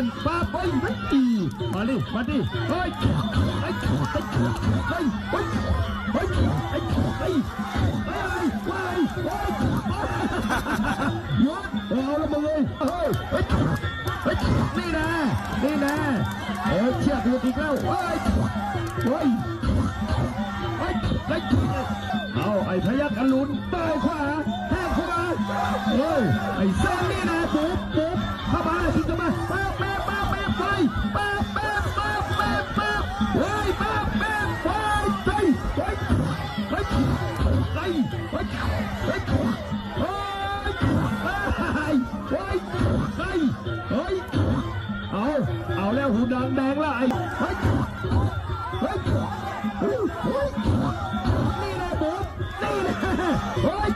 นป้าเฮ้ยมาดิมาดิเฮ้ยไอ้เฮ้ยเฮ้ยเฮ้ยเฮ้ยไอ้เฮ้ยเฮ้ยเฮ้ยยศเอาละมึงเลยเฮ้ยเฮ้ยนี่นะนี่นะเชือกหลุดอีกแล้วเฮ้ยเฮ้ยเฮ้ยเอาไอ้พยัคฆ์อรุณเตะขวาแทงเข้ามาเฮ้ยไอ้เส้นนี่นะปุ๊บเข้ามาทิ้งเข้ามาแป๊บไปแป๊บเฮ้ยเฮ้ยเฮ้ยเฮ้ยเอาแล้วหูดังแดงละไอ้เฮ้ยนี่นะปุ๊บนี่นะเฮ้ย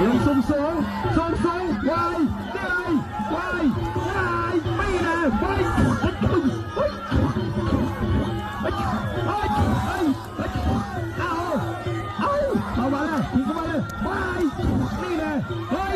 ลงสูงวายได้วายไม่นะวายเอามาเลยทิ้งเข้ามาเลยวายนี่นะเฮ้ย